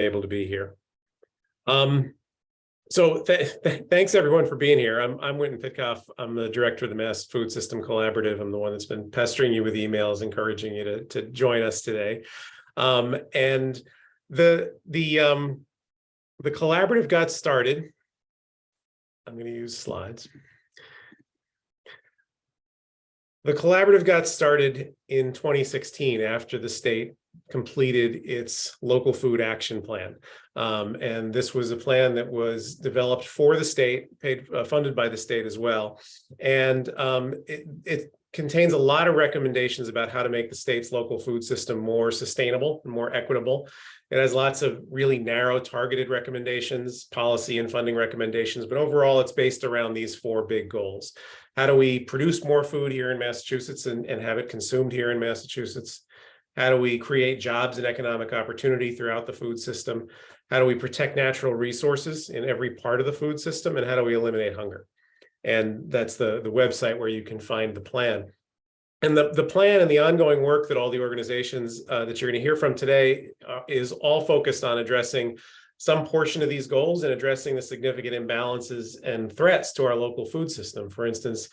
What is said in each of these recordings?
able to be here. So thanks everyone for being here. I'm Winton Pitkoff. I'm the director of the Mass Food System Collaborative. I'm the one that's been pestering you with emails, encouraging you to join us today. And the collaborative got started. I'm going to use slides. The collaborative got started in 2016 after the state completed its local food action plan. And this was a plan that was developed for the state, funded by the state as well. And it contains a lot of recommendations about how to make the state's local food system more sustainable and more equitable. It has lots of really narrow targeted recommendations, policy and funding recommendations, but overall it's based around these four big goals. How do we produce more food here in Massachusetts and have it consumed here in Massachusetts? How do we create jobs and economic opportunity throughout the food system? How do we protect natural resources in every part of the food system? And how do we eliminate hunger? And that's the website where you can find the plan. And the plan and the ongoing work that all the organizations that you're going to hear from today is all focused on addressing some portion of these goals and addressing the significant imbalances and threats to our local food system. For instance,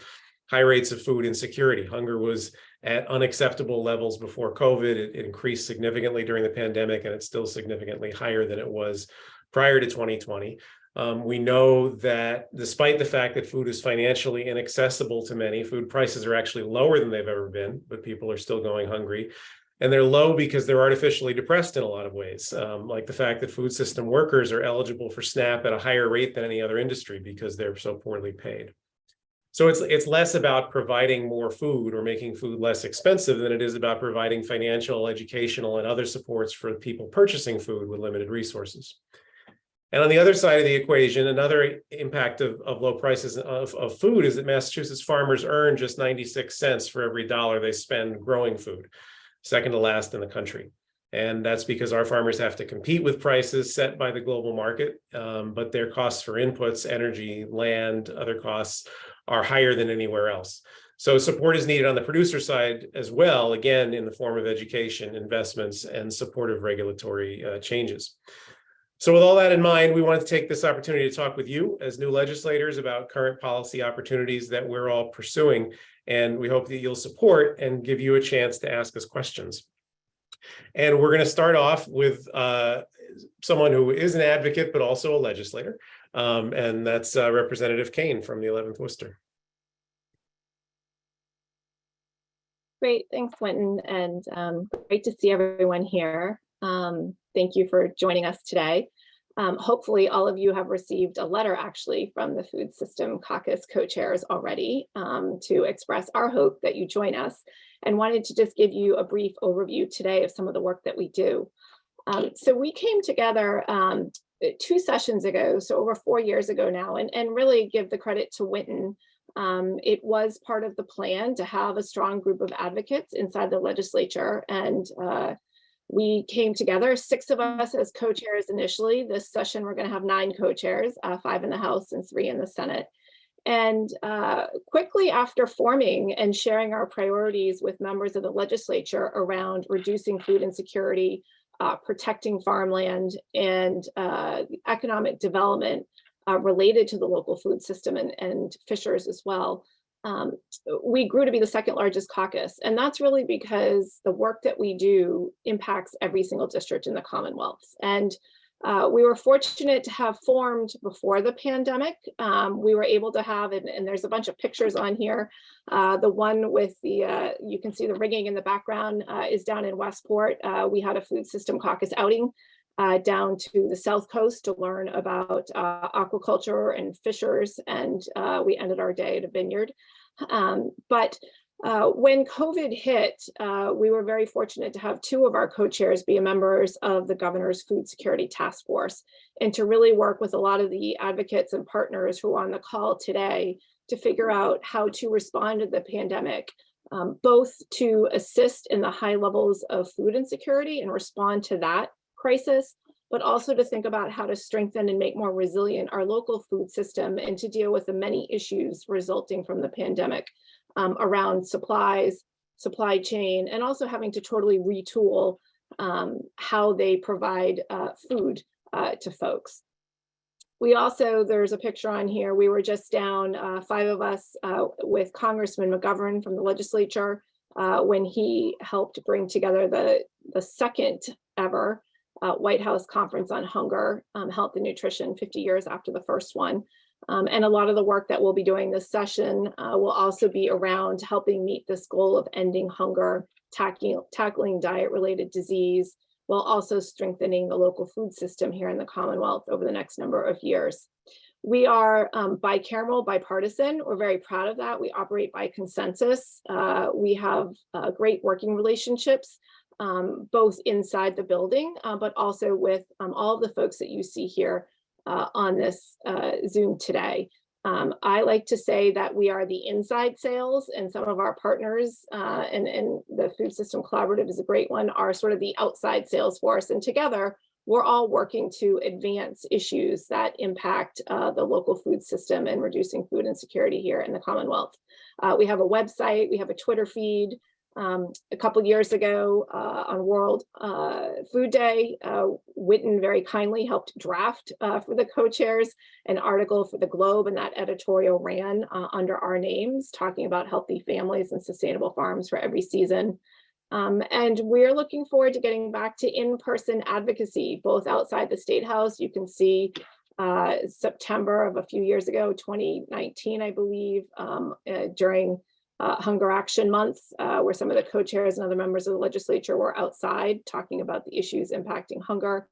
high rates of food insecurity. Hunger was at unacceptable levels before COVID. It increased significantly during the pandemic, and it's still significantly higher than it was prior to 2020. We know that despite the fact that food is financially inaccessible to many, food prices are actually lower than they've ever been, but people are still going hungry. And they're low because they're artificially depressed in a lot of ways, like the fact that food system workers are eligible for SNAP at a higher rate than any other industry because they're so poorly paid. So it's less about providing more food or making food less expensive than it is about providing financial, educational, and other supports for people purchasing food with limited resources. And on the other side of the equation, another impact of low prices of food is that Massachusetts farmers earn just 96 cents for every dollar they spend growing food, second to last in the country. And that's because our farmers have to compete with prices set by the global market, but their costs for inputs, energy, land, other costs are higher than anywhere else. So support is needed on the producer side as well, again, in the form of education, investments, and supportive regulatory changes. So with all that in mind, we wanted to take this opportunity to talk with you as new legislators about current policy opportunities that we're all pursuing. And we hope that you'll support and give you a chance to ask us questions. And we're going to start off with someone who is an advocate, but also a legislator. And that's Representative Kane from the 11th Worcester. Great, thanks, Winton, and great to see everyone here. Thank you for joining us today. Hopefully all of you have received a letter actually from the Food System Caucus co-chairs already to express our hope that you join us, and wanted to just give you a brief overview today of some of the work that we do. So we came together 2 sessions ago, so over 4 years ago now, and really give the credit to Winton. It was part of the plan to have a strong group of advocates inside the legislature, and we came together, 6 of us as co-chairs initially. This session, we're going to have 9 co-chairs, 5 in the House and 3 in the Senate. And quickly after forming and sharing our priorities with members of the legislature around reducing food insecurity, protecting farmland, and economic development related to the local food system and fishers as well, we grew to be the 2nd largest caucus. And that's really because the work that we do impacts every single district in the Commonwealth. And we were fortunate to have formed before the pandemic. We were able to have, and there's a bunch of pictures on here. The one with the, you can see the rigging in the background is down in Westport. We had a food system caucus outing down to the South Coast to learn about aquaculture and fishers, and we ended our day at a vineyard. But when COVID hit, we were very fortunate to have 2 of our co-chairs be members of the Governor's Food Security Task Force, and to really work with a lot of the advocates and partners who are on the call today to figure out how to respond to the pandemic, both to assist in the high levels of food insecurity and respond to that crisis, but also to think about how to strengthen and make more resilient our local food system and to deal with the many issues resulting from the pandemic around supplies, supply chain, and also having to totally retool how they provide food to folks. We also, there's a picture on here, we were just down, 5 of us with Congressman McGovern from the legislature when he helped bring together the second ever White House Conference on Hunger, Health and Nutrition, 50 years after the first one. And a lot of the work that we'll be doing this session will also be around helping meet this goal of ending hunger, tackling diet-related disease, while also strengthening the local food system here in the Commonwealth over the next number of years. We are bicameral, bipartisan. We're very proud of that. We operate by consensus. We have great working relationships, both inside the building, but also with all of the folks that you see here on this Zoom today. I like to say that we are the inside sales, and some of our partners, and the Food System Collaborative is a great one, are sort of the outside sales force. And together, we're all working to advance issues that impact the local food system and reducing food insecurity here in the Commonwealth. We have a website, we have a Twitter feed. A couple years ago on World Food Day, Witten very kindly helped draft for the co-chairs an article for the Globe, and that editorial ran under our names, talking about healthy families and sustainable farms for every season. And we're looking forward to getting back to in-person advocacy, both outside the State House. You can see September of a few years ago, 2019, I believe, during Hunger Action Month, where some of the co-chairs and other members of the legislature were outside talking about the issues impacting hunger.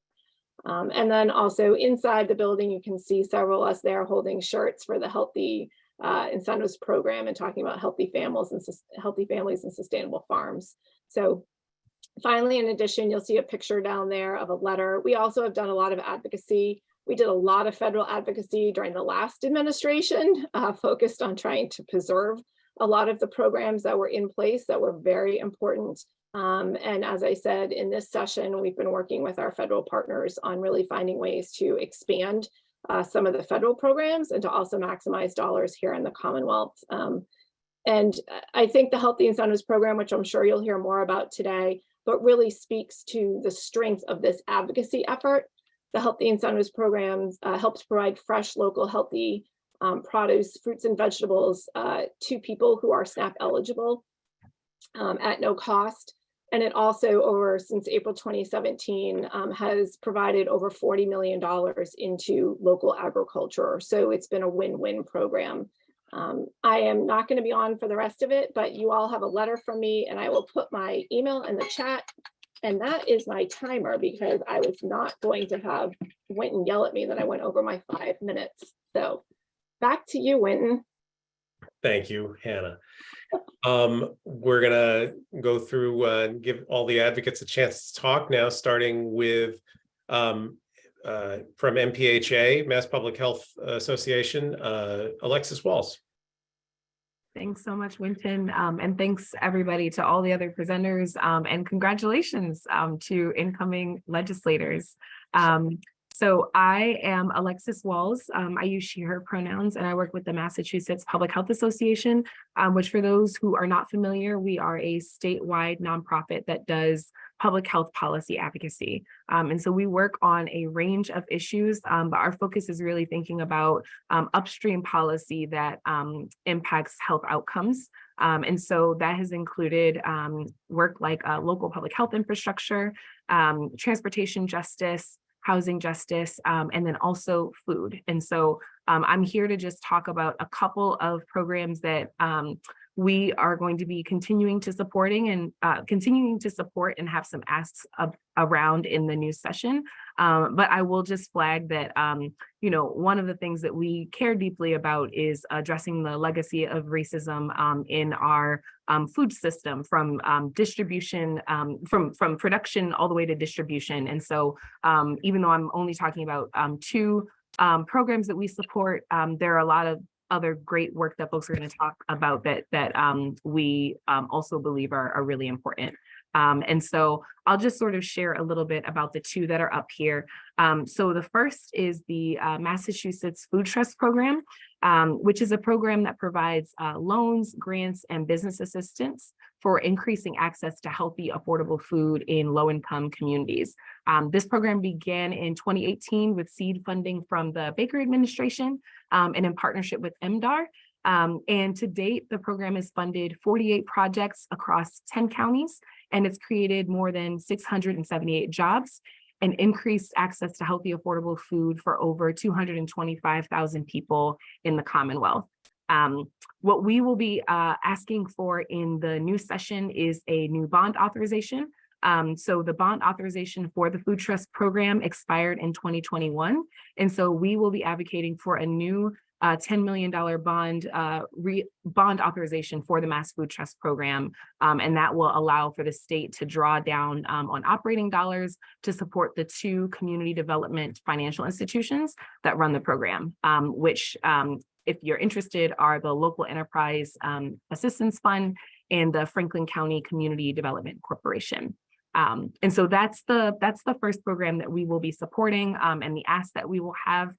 And then also inside the building, you can see several of us there holding shirts for the Healthy Incentives Program and talking about healthy families and sustainable farms. So finally, in addition, you'll see a picture down there of a letter. We also have done a lot of advocacy. We did a lot of federal advocacy during the last administration, focused on trying to preserve a lot of the programs that were in place that were very important. And as I said, in this session, we've been working with our federal partners on really finding ways to expand some of the federal programs and to also maximize dollars here in the Commonwealth. And I think the Healthy Incentives Program, which I'm sure you'll hear more about today, but really speaks to the strength of this advocacy effort. The Healthy Incentives Program helps provide fresh, local, healthy produce, fruits and vegetables to people who are SNAP eligible at no cost. And it also, since April 2017, has provided over $40 million into local agriculture. So it's been a win-win program. I am not going to be on for the rest of it, but you all have a letter from me, and I will put my email in the chat. And that is my timer, because I was not going to have Wynton yell at me that I went over my 5 minutes. So back to you, Wynton. Thank you, Hannah. We're gonna go through and give all the advocates a chance to talk now, starting with from MPHA, Mass Public Health Association, Alexis Walls. Thanks so much, Wynton, and thanks everybody to all the other presenters, and congratulations to incoming legislators. So I am Alexis Walls. I use she, her pronouns, and I work with the Massachusetts Public Health Association, which, for those who are not familiar, we are a statewide nonprofit that does public health policy advocacy. And so we work on a range of issues, but our focus is really thinking about upstream policy that impacts health outcomes. And so that has included work like local public health infrastructure, transportation justice, housing justice, and then also food. And so I'm here to just talk about a couple of programs that we are going to be continuing to support and have some asks around in the new session. But I will just flag that, one of the things that we care deeply about is addressing the legacy of racism in our food system, from distribution, from production all the way to distribution. And so even though I'm only talking about 2 programs that we support, there are a lot of other great work that folks are going to talk about that we also believe are really important. And so I'll just sort of share a little bit about the 2 that are up here. So the first is the Massachusetts Food Trust Program, which is a program that provides loans, grants, and business assistance for increasing access to healthy, affordable food in low-income communities. This program began in 2018 with seed funding from the Baker administration and in partnership with MDAR. And to date, the program has funded 48 projects across 10 counties, and it's created more than 678 jobs and increased access to healthy, affordable food for over 225,000 people in the Commonwealth. What we will be asking for in the new session is a new bond authorization. So the bond authorization for the Food Trust program expired in 2021. And so we will be advocating for a new $10 million bond authorization for the Mass Food Trust program. And that will allow for the state to draw down on operating dollars to support the 2 community development financial institutions that run the program, which if you're interested, are the Local Enterprise Assistance Fund and the Franklin County Community Development Corporation. And so that's the first program that we will be supporting and the ask that we will have.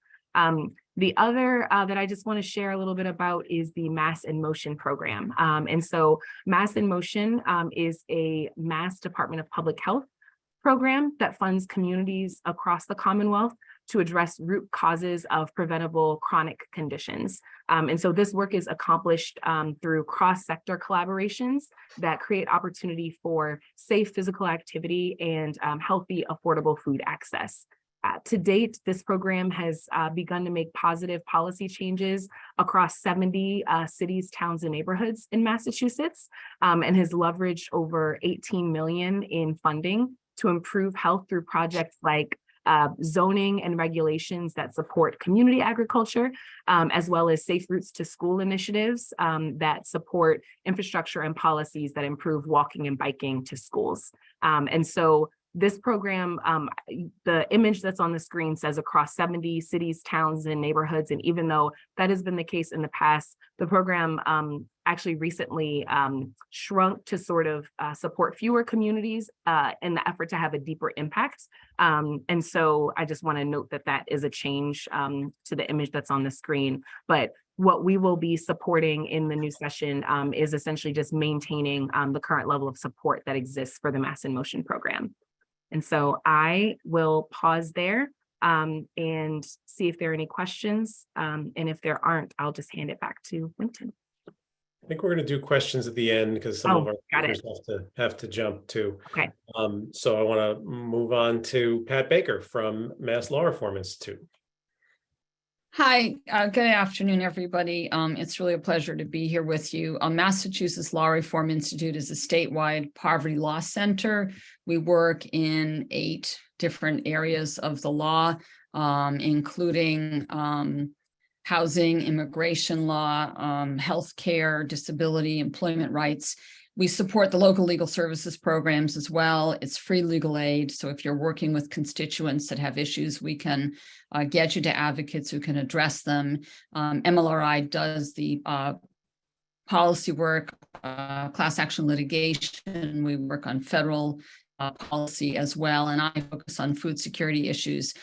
The other that I just want to share a little bit about is the Mass in Motion program. And so Mass in Motion is a Mass Department of Public Health program that funds communities across the Commonwealth to address root causes of preventable chronic conditions. And so this work is accomplished through cross-sector collaborations that create opportunity for safe physical activity and healthy, affordable food access. To date, this program has begun to make positive policy changes across 70 cities, towns, and neighborhoods in Massachusetts, and has leveraged over $18 million in funding to improve health through projects like zoning and regulations that support community agriculture, as well as safe routes to school initiatives that support infrastructure and policies that improve walking and biking to schools. And so this program, the image that's on the screen says across 70 cities, towns, and neighborhoods. And even though that has been the case in the past, the program actually recently shrunk to sort of support fewer communities in the effort to have a deeper impact. And so I just want to note that that is a change to the image that's on the screen. But what we will be supporting in the new session is essentially just maintaining the current level of support that exists for the Mass in Motion program. And so I will pause there and see if there are any questions. And if there aren't, I'll just hand it back to Winton. I think we're going to do questions at the end because some of our speakers have to jump too. Okay. So I want to move on to Pat Baker from Mass Law Reform Institute. Hi, good afternoon, everybody. It's really a pleasure to be here with you. Massachusetts Law Reform Institute is a statewide poverty law center. We work in 8 different areas of the law, including housing, immigration law, healthcare, disability, employment rights. We support the local legal services programs as well. It's free legal aid. So if you're working with constituents that have issues, we can get you to advocates who can address them. MLRI does the policy work, class action litigation. We work on federal policy as well. And I focus on food security issues.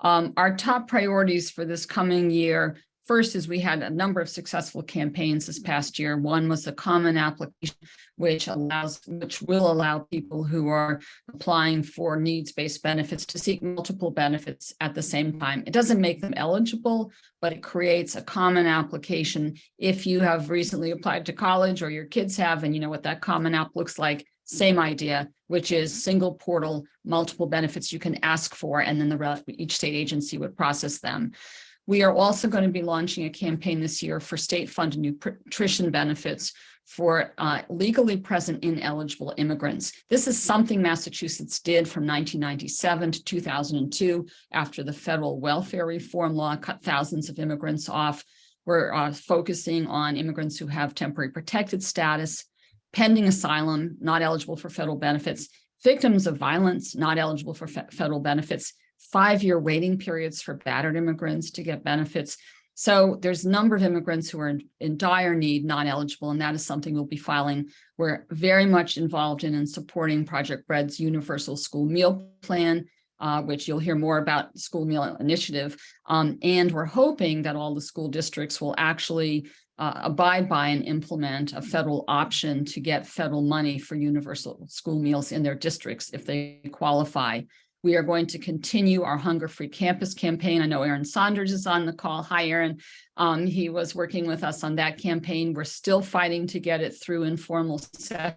Our top priorities for this coming year, first is we had a number of successful campaigns this past year. One was a common application, which will allow people who are applying for needs-based benefits to seek multiple benefits at the same time. It doesn't make them eligible, but it creates a common application. If you have recently applied to college or your kids have, and you know what that common app looks like, same idea, which is single portal, multiple benefits you can ask for, and then each state agency would process them. We are also going to be launching a campaign this year for state-funded nutrition benefits for legally present ineligible immigrants. This is something Massachusetts did from 1997 to 2002 after the federal welfare reform law cut thousands of immigrants off. We're focusing on immigrants who have temporary protected status, pending asylum, not eligible for federal benefits, victims of violence, not eligible for federal benefits, 5-year waiting periods for battered immigrants to get benefits. So there's a number of immigrants who are in dire need, not eligible, and that is something we'll be filing. We're very much involved in and supporting Project Bread's Universal School Meal Plan. which you'll hear more about school meal initiative. And we're hoping that all the school districts will actually abide by and implement a federal option to get federal money for universal school meals in their districts if they qualify. We are going to continue our Hunger-Free Campus campaign. I know Aaron Saunders is on the call. Hi, Aaron. He was working with us on that campaign. We're still fighting to get it through informal session,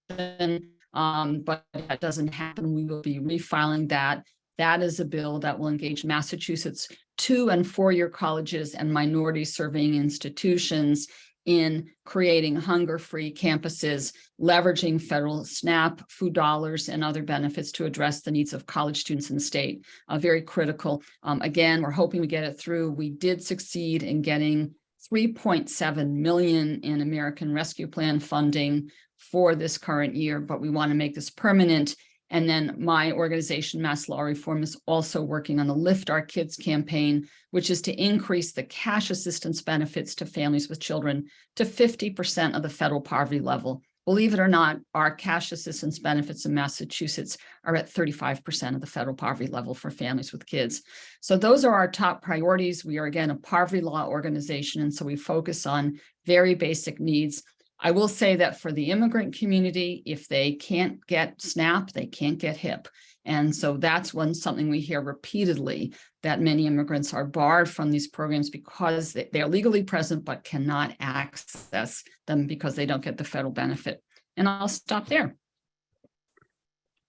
but if that doesn't happen, we will be refiling that. That is a bill that will engage Massachusetts 2- and 4-year colleges and minority serving institutions in creating hunger-free campuses, leveraging federal SNAP, food dollars, and other benefits to address the needs of college students in the state. Very critical. Again, we're hoping we get it through. We did succeed in getting $3.7 million in American Rescue Plan funding for this current year, but we want to make this permanent. And then my organization, Mass Law Reform, is also working on the Lift Our Kids campaign, which is to increase the cash assistance benefits to families with children to 50% of the federal poverty level. Believe it or not, our cash assistance benefits in Massachusetts are at 35% of the federal poverty level for families with kids. So those are our top priorities. We are, again, a poverty law organization, and so we focus on very basic needs. I will say that for the immigrant community, if they can't get SNAP, they can't get HIP. And so that's something we hear repeatedly, that many immigrants are barred from these programs because they're legally present but cannot access them because they don't get the federal benefit. And I'll stop there.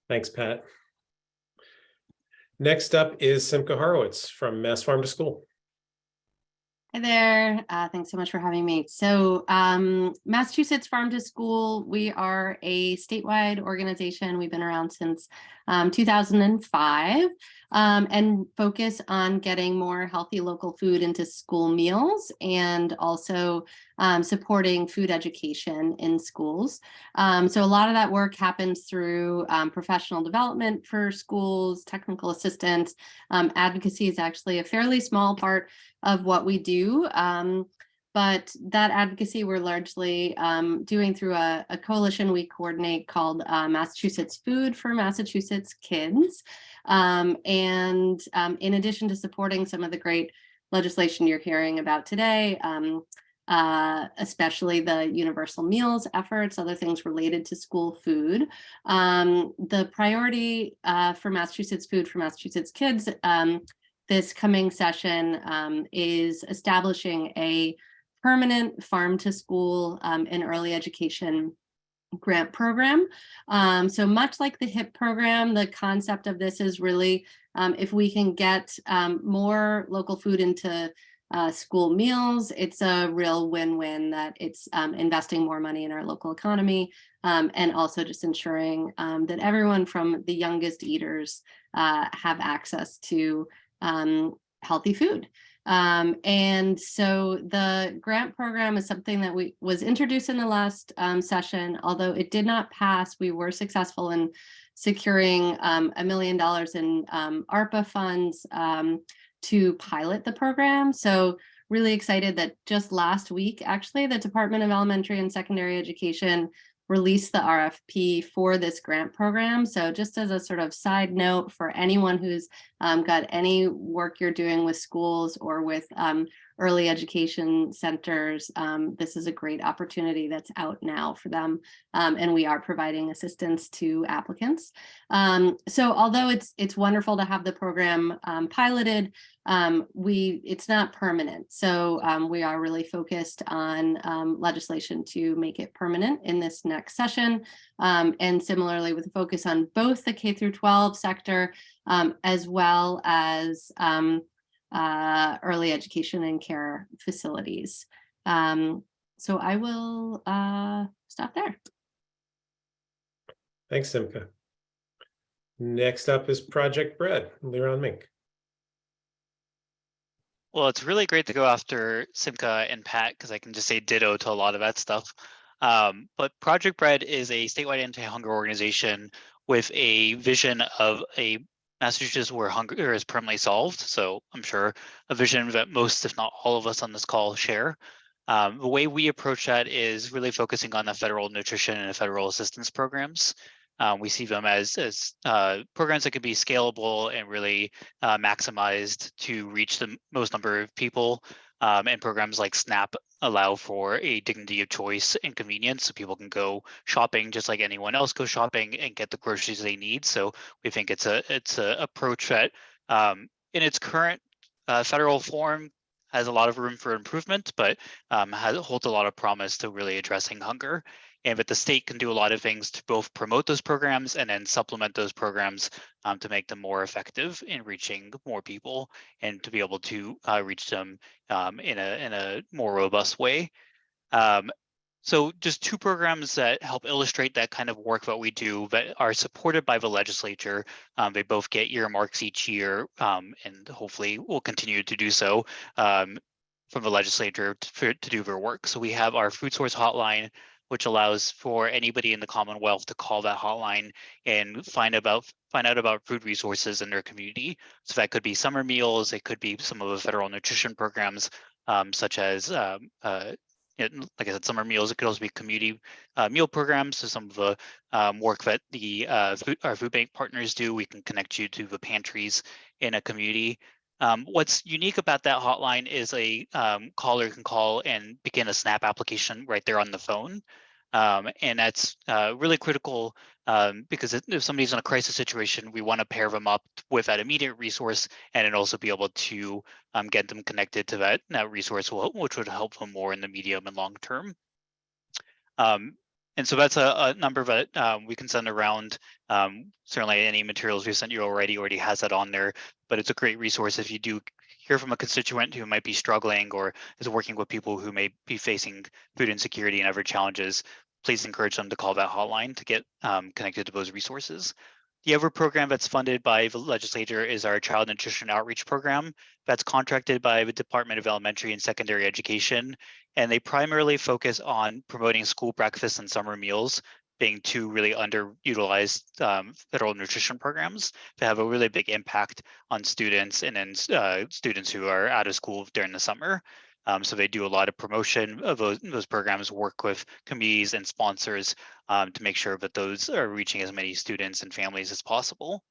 Thanks, Pat. Next up is Simca Horowitz from Mass Farm to School. Hi there. Thanks so much for having me. So Massachusetts Farm to School, we are a statewide organization. We've been around since 2005 and focus on getting more healthy local food into school meals and also supporting food education in schools. So a lot of that work happens through professional development for schools, technical assistance. Advocacy is actually a fairly small part of what we do. But that advocacy we're largely doing through a coalition we coordinate called Massachusetts Food for Massachusetts Kids. And in addition to supporting some of the great legislation you're hearing about today, especially the universal meals efforts, other things related to school food, the priority for Massachusetts Food for Massachusetts Kids this coming session is establishing a permanent farm to school and early education grant program. So much like the HIP program, the concept of this is really if we can get more local food into school meals, it's a real win-win that it's investing more money in our local economy and also just ensuring that everyone from the youngest eaters have access to healthy food. And so the grant program is something that was introduced in the last session. Although it did not pass, we were successful in securing $1 million in ARPA funds to pilot the program. So really excited that just last week, actually, the Department of Elementary and Secondary Education released the RFP for this grant program. So just as a sort of side note for anyone who's got any work you're doing with schools or with early education centers, this is a great opportunity that's out now for them. And we are providing assistance to applicants. So although it's wonderful to have the program piloted, it's not permanent. So we are really focused on legislation to make it permanent in this next session. And similarly with a focus on both the K through 12 sector as well as early education and care facilities. So I will stop there. Thanks, Simca. Next up is Project Bread, Liron Mink. Well, it's really great to go after Simca and Pat because I can just say ditto to a lot of that stuff. But Project Bread is a statewide anti-hunger organization with a vision of a Massachusetts where hunger is permanently solved. So I'm sure a vision that most, if not all of us on this call share. The way we approach that is really focusing on the federal nutrition and federal assistance programs. We see them as programs that can be scalable and really maximized to reach the most number of people. And programs like SNAP allow for a dignity of choice and convenience, so people can go shopping just like anyone else goes shopping and get the groceries they need. So we think it's a approach that in its current federal form has a lot of room for improvement, but holds a lot of promise to really addressing hunger. And but the state can do a lot of things to both promote those programs and then supplement those programs to make them more effective in reaching more people and to be able to reach them in a more robust way. So just two programs that help illustrate that kind of work that we do that are supported by the legislature. They both get earmarks each year and hopefully will continue to do so from the legislature to do their work. So we have our food source hotline, which allows for anybody in the Commonwealth to call that hotline and find out about food resources in their community. So that could be summer meals, it could be some of the federal nutrition programs, such as like I said, summer meals. It could also be community meal programs. So some of the work that our food bank partners do, we can connect you to the pantries in a community. What's unique about that hotline is a caller can call and begin a SNAP application right there on the phone. And that's really critical because if somebody's in a crisis situation, we want to pair them up with that immediate resource and then also be able to get them connected to that resource, which would help them more in the medium and long term. And so that's a number that we can send around. Certainly any materials we've sent you already has that on there, but it's a great resource if you do hear from a constituent who might be struggling or is working with people who may be facing food insecurity and other challenges. Please encourage them to call that hotline to get connected to those resources. The other program that's funded by the legislature is our Child Nutrition Outreach Program that's contracted by the Department of Elementary and Secondary Education. And they primarily focus on promoting school breakfast and summer meals, being two really underutilized federal nutrition programs that have a really big impact on students and then students who are out of school during the summer. So they do a lot of promotion of those programs, work with committees and sponsors to make sure that those are reaching as many students and families as possible.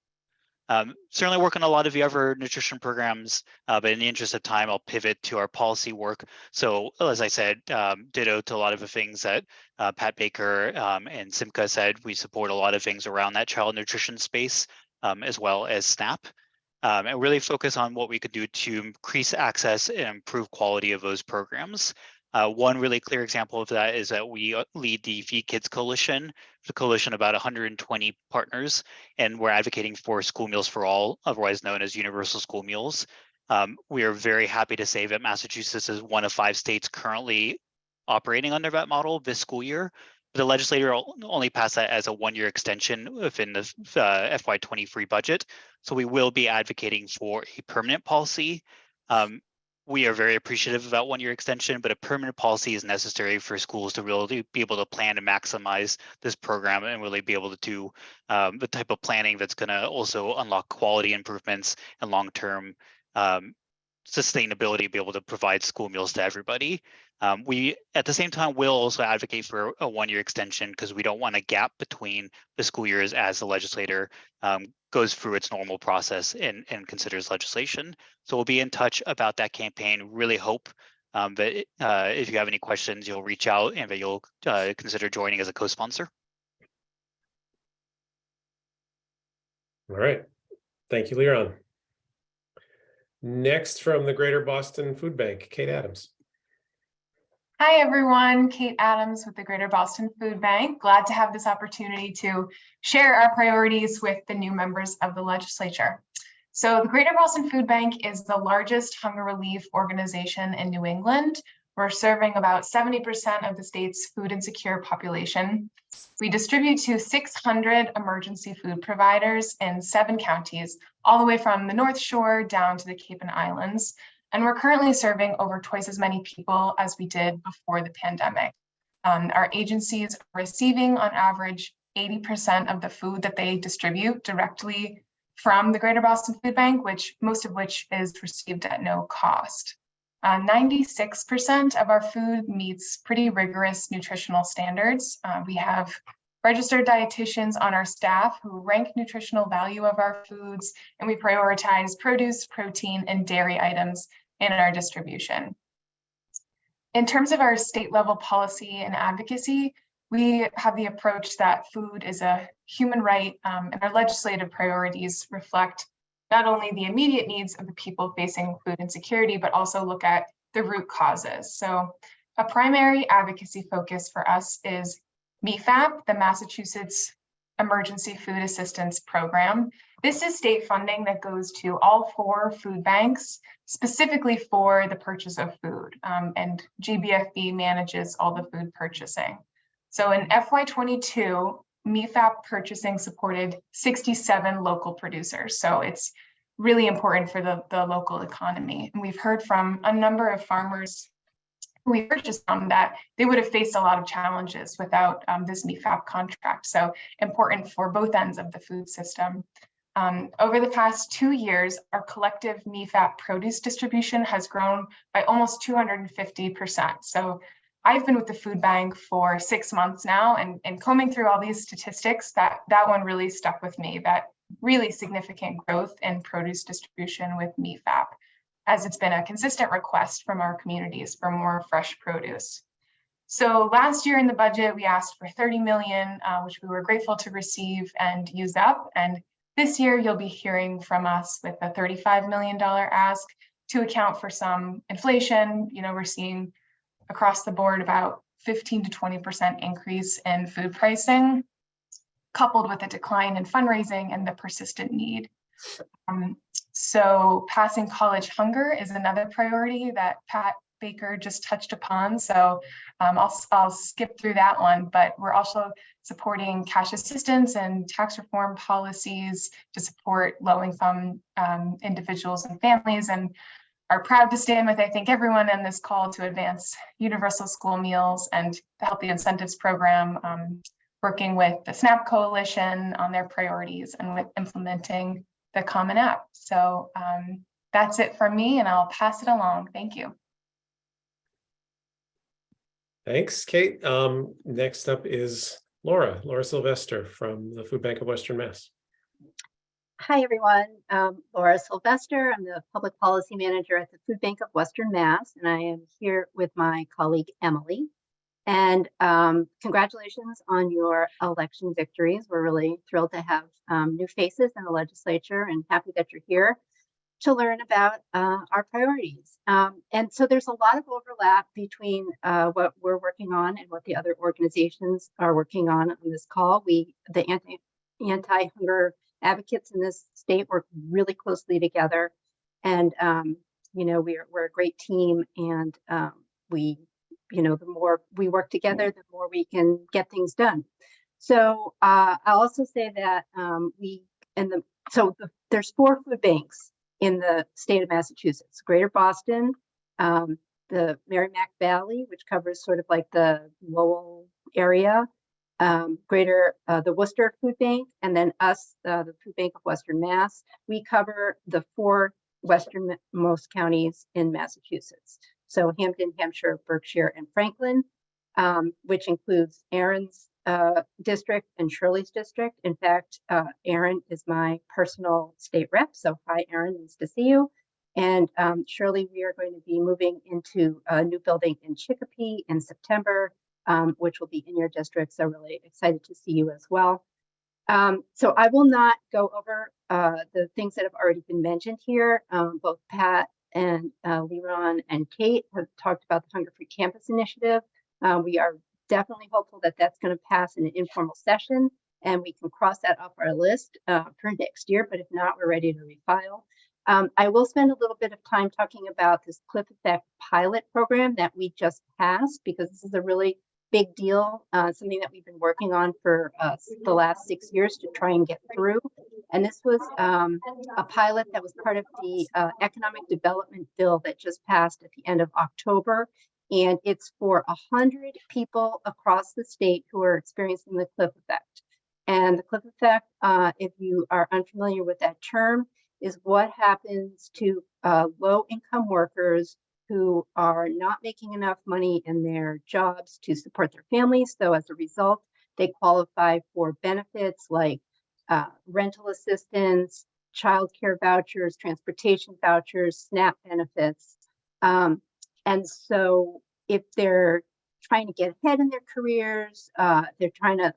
Certainly work on a lot of the other nutrition programs, but in the interest of time, I'll pivot to our policy work. So as I said, ditto to a lot of the things that Pat Baker and Simca said. We support a lot of things around that child nutrition space, as well as SNAP. And really focus on what we could do to increase access and improve quality of those programs. One really clear example of that is that we lead the Feed Kids Coalition, the coalition of about 120 partners, and we're advocating for school meals for all, otherwise known as universal school meals. We are very happy to say that Massachusetts is one of 5 states currently operating under that model this school year. The legislature only passed that as a 1-year extension within the FY23 budget. So we will be advocating for a permanent policy. We are very appreciative of that 1-year extension, but a permanent policy is necessary for schools to really be able to plan and maximize this program and really be able to do the type of planning that's going to also unlock quality improvements and long-term sustainability, be able to provide school meals to everybody. We, at the same time, will also advocate for a 1-year extension because we don't want a gap between the school years as the legislator goes through its normal process and considers legislation. So we'll be in touch about that campaign. Really hope that if you have any questions, you'll reach out and that you'll consider joining as a co-sponsor. All right. Thank you, Liron. Next from the Greater Boston Food Bank, Kate Adams. Hi, everyone. Kate Adams with the Greater Boston Food Bank. Glad to have this opportunity to share our priorities with the new members of the legislature. So the Greater Boston Food Bank is the largest hunger relief organization in New England. We're serving about 70% of the state's food insecure population. We distribute to 600 emergency food providers in 7 counties, all the way from the North Shore down to the Cape and Islands. And we're currently serving over twice as many people as we did before the pandemic. Our agencies are receiving on average 80% of the food that they distribute directly from the Greater Boston Food Bank, most of which is received at no cost. 96% of our food meets pretty rigorous nutritional standards. We have registered dietitians on our staff who rank nutritional value of our foods, and we prioritize produce, protein, and dairy items in our distribution. In terms of our state level policy and advocacy, we have the approach that food is a human right, and our legislative priorities reflect not only the immediate needs of the people facing food insecurity, but also look at the root causes. So a primary advocacy focus for us is MFAP, the Massachusetts Emergency Food Assistance Program. This is state funding that goes to all 4 food banks, specifically for the purchase of food, and GBFB manages all the food purchasing. So in FY22, MFAP purchasing supported 67 local producers. So it's really important for the local economy. And we've heard from a number of farmers who we purchased from that they would have faced a lot of challenges without this MFAP contract. So important for both ends of the food system. Over the past 2 years, our collective MFAP produce distribution has grown by almost 250%. So I've been with the food bank for 6 months now, and combing through all these statistics, that one really stuck with me, that really significant growth in produce distribution with MFAP, as it's been a consistent request from our communities for more fresh produce. So last year in the budget, we asked for 30 million, which we were grateful to receive and use up. And this year you'll be hearing from us with a $35 million ask to account for some inflation. You know, we're seeing across the board about 15 to 20% increase in food pricing, coupled with a decline in fundraising and the persistent need. So passing college hunger is another priority that Pat Baker just touched upon. So I'll skip through that one, but we're also supporting cash assistance and tax reform policies to support low-income individuals and families, and are proud to stand with, I think, everyone in this call to advance universal school meals and the Healthy Incentives Program, working with the SNAP Coalition on their priorities and with implementing the Common App. So that's it from me, and I'll pass it along. Thank you. Thanks, Kate. Next up is Laura Sylvester from the Food Bank of Western Mass. Hi, everyone. Laura Sylvester. I'm the Public Policy Manager at the Food Bank of Western Mass, and I am here with my colleague, Emily. And congratulations on your election victories. We're really thrilled to have new faces in the legislature and happy that you're here to learn about our priorities. And so there's a lot of overlap between what we're working on and what the other organizations are working on this call. The anti-hunger advocates in this state work really closely together, and you know, we're a great team, and the more we work together, the more we can get things done. So I'll also say that there's 4 food banks in the state of Massachusetts: Greater Boston, the Merrimack Valley, which covers sort of like the Lowell area, the Worcester Food Bank, and then us, the Food Bank of Western Mass. We cover the 4 westernmost counties in Massachusetts. So Hampden, Hampshire, Berkshire, and Franklin, which includes Erin's district and Shirley's district. In fact, Erin is my personal state rep. So hi, Erin, nice to see you. And Shirley, we are going to be moving into a new building in Chicopee in September, which will be in your district. So really excited to see you as well. So I will not go over the things that have already been mentioned here. Both Pat and Leron and Kate have talked about the Hunger Free Campus Initiative. We are definitely hopeful that that's going to pass in an informal session, and we can cross that off our list for next year. But if not, we're ready to refile. I will spend a little bit of time talking about this Cliff Effect pilot program that we just passed, because this is a really big deal, something that we've been working on for the last 6 years to try and get through. And this was a pilot that was part of the economic development bill that just passed at the end of October. And it's for 100 people across the state who are experiencing the cliff effect. And the cliff effect, if you are unfamiliar with that term, is what happens to low-income workers who are not making enough money in their jobs to support their families. So as a result, They qualify for benefits like rental assistance, childcare vouchers, transportation vouchers, SNAP benefits. And so if they're trying to get ahead in their careers, they're trying to,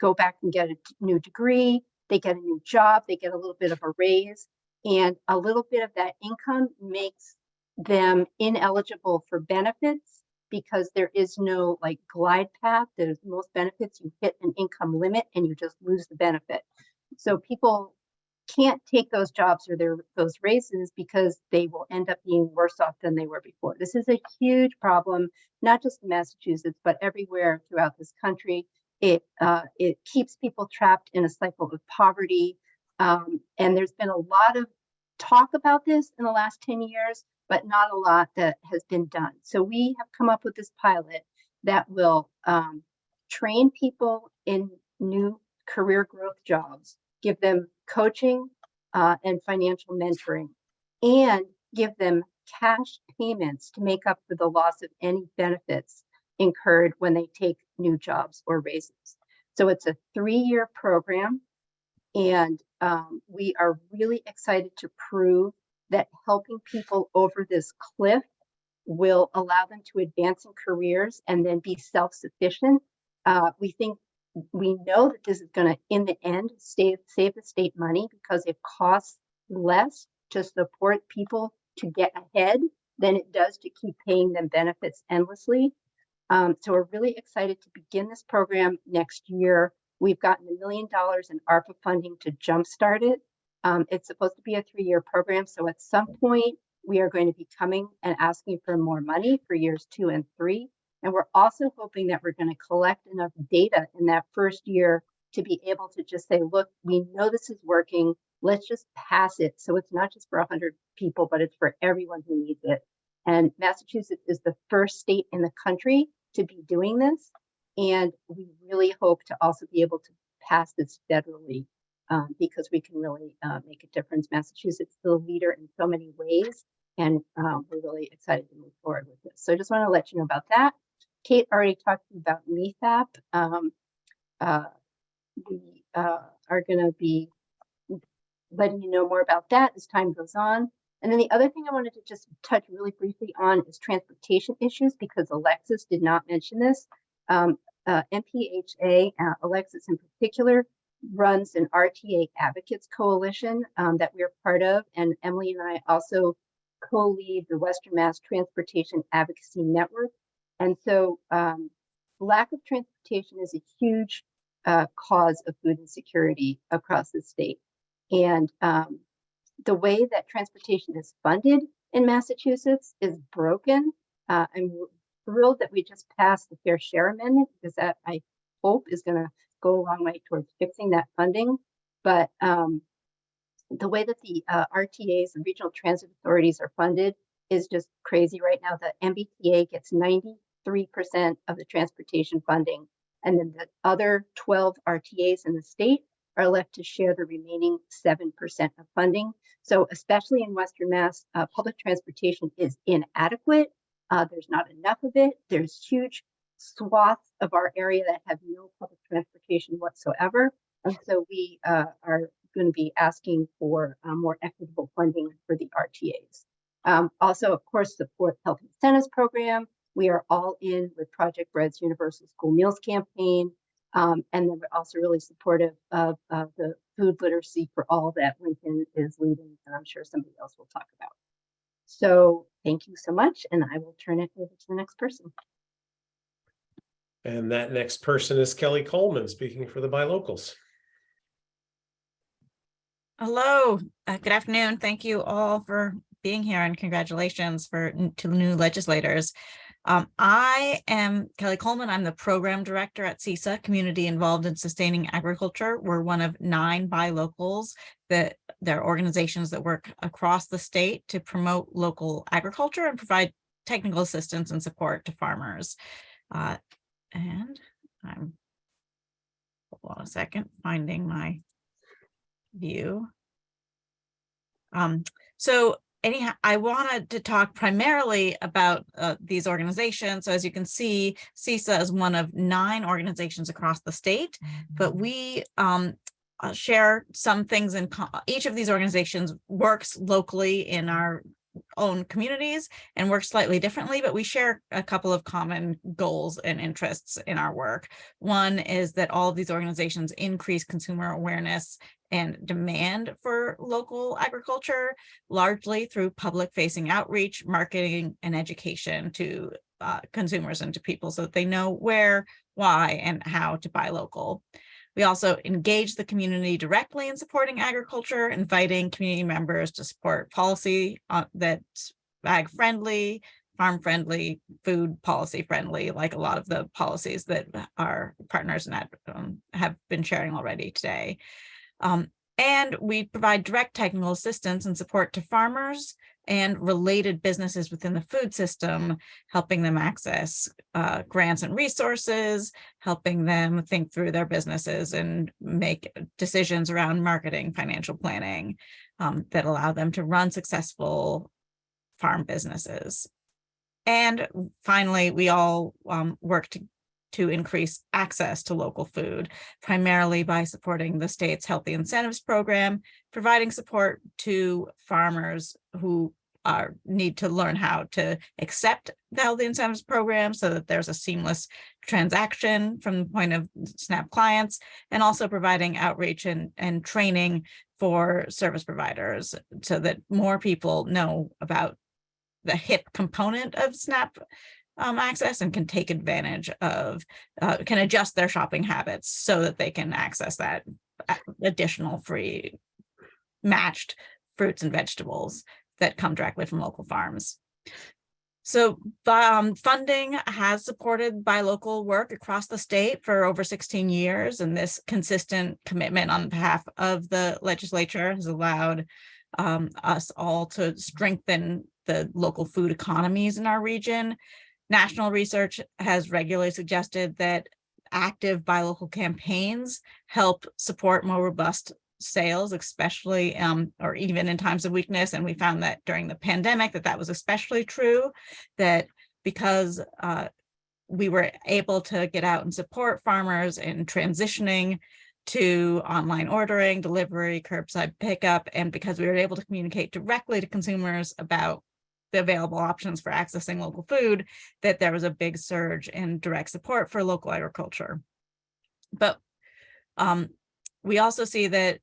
go back and get a new degree, they get a new job, they get a little bit of a raise, and a little bit of that income makes them ineligible for benefits because there is no like glide path. There's most benefits, you hit an income limit and you just lose the benefit. So people can't take those jobs or those raises because they will end up being worse off than they were before. This is a huge problem, not just in Massachusetts, but everywhere throughout this country. It keeps people trapped in a cycle of poverty. And there's been a lot of talk about this in the last 10 years, but not a lot that has been done. So we have come up with this pilot that will train people in new career growth jobs, give them coaching and financial mentoring, and give them cash payments to make up for the loss of any benefits incurred when they take new jobs or raises. So it's a 3-year program, and we are really excited to prove that helping people over this cliff will allow them to advance in careers and then be self-sufficient. We know that this is going to, in the end, save the state money because it costs less to support people to get ahead than it does to keep paying them benefits endlessly. So we're really excited to begin this program next year. We've gotten $1 million in ARPA funding to jumpstart it. It's supposed to be a 3-year program. So at some point, we are going to be coming and asking for more money for years 2 and 3. And we're also hoping that we're going to collect enough data in that first year to be able to just say, look, we know this is working. Let's just pass it. So it's not just for 100 people, but it's for everyone who needs it. And Massachusetts is the first state in the country to be doing this. And we really hope to also be able to pass this federally because we can really make a difference. Massachusetts is the leader in so many ways, and we're really excited to move forward with this. So I just want to let you know about that. Kate already talked about MEFAP. We are going to be letting you know more about that as time goes on. And then the other thing I wanted to just touch really briefly on is transportation issues, because Alexis did not mention this. MPHA, Alexis in particular, runs an RTA Advocates Coalition that we're part of. And Emily and I also co-lead the Western Mass Transportation Advocacy Network. And so lack of transportation is a huge cause of food insecurity across the state. And the way that transportation is funded in Massachusetts is broken. I'm thrilled that we just passed the Fair Share Amendment, because that, I hope, is going to go a long way towards fixing that funding. But the way that the RTAs and regional transit authorities are funded is just crazy right now. The MBTA gets 93% of the transportation funding, and then the other 12 RTAs in the state are left to share the remaining 7% of funding. So especially in Western Mass, public transportation is inadequate. There's not enough of it. There's huge swaths of our area that have no public transportation whatsoever. And so we are going to be asking for more equitable funding for the RTAs. Also, of course, support health incentives program. We are all in with Project Bread's Universal School Meals campaign. And then we're also really supportive of the food literacy for all that Lincoln is leading, and I'm sure somebody else will talk about. So thank you so much, and I will turn it over to the next person. And that next person is Kelly Coleman, speaking for the Buy Locals. Hello, good afternoon. Thank you all for being here, and congratulations to the new legislators. I am Kelly Coleman. I'm the program director at CISA, Community Involved in Sustaining Agriculture. We're one of 9 buy locals that there are organizations that work across the state to promote local agriculture and provide technical assistance and support to farmers. And I'm, hold on a second, finding my view. So anyhow, I wanted to talk primarily about these organizations. So as you can see, CISA is one of 9 organizations across the state, but we share some things in each of these organizations works locally in our own communities and work slightly differently, but we share a couple of common goals and interests in our work. One is that all of these organizations increase consumer awareness and demand for local agriculture, largely through public-facing outreach, marketing, and education to consumers and to people so that they know where, why, and how to buy local. We also engage the community directly in supporting agriculture, inviting community members to support policy that's ag-friendly, farm-friendly, food policy-friendly, like a lot of the policies that our partners have been sharing already today. And we provide direct technical assistance and support to farmers and related businesses within the food system, helping them access grants and resources, helping them think through their businesses and make decisions around marketing, financial planning that allow them to run successful farm businesses. And finally, we all work to increase access to local food, primarily by supporting the state's Healthy Incentives Program, providing support to farmers who need to learn how to accept the Healthy Incentives Program so that there's a seamless transaction from the point of SNAP clients, and also providing outreach and training for service providers so that more people know about the HIP component of SNAP access and can take advantage of, can adjust their shopping habits so that they can access that additional free matched fruits and vegetables that come directly from local farms. So funding has supported buy local work across the state for over 16 years, and this consistent commitment on behalf of the legislature has allowed us all to strengthen the local food economies in our region. National research has regularly suggested that active buy local campaigns help support more robust sales, especially or even in times of weakness. And we found that during the pandemic that was especially true, that because we were able to get out and support farmers in transitioning to online ordering, delivery, curbside pickup, and because we were able to communicate directly to consumers about the available options for accessing local food, that there was a big surge in direct support for local agriculture. But we also see that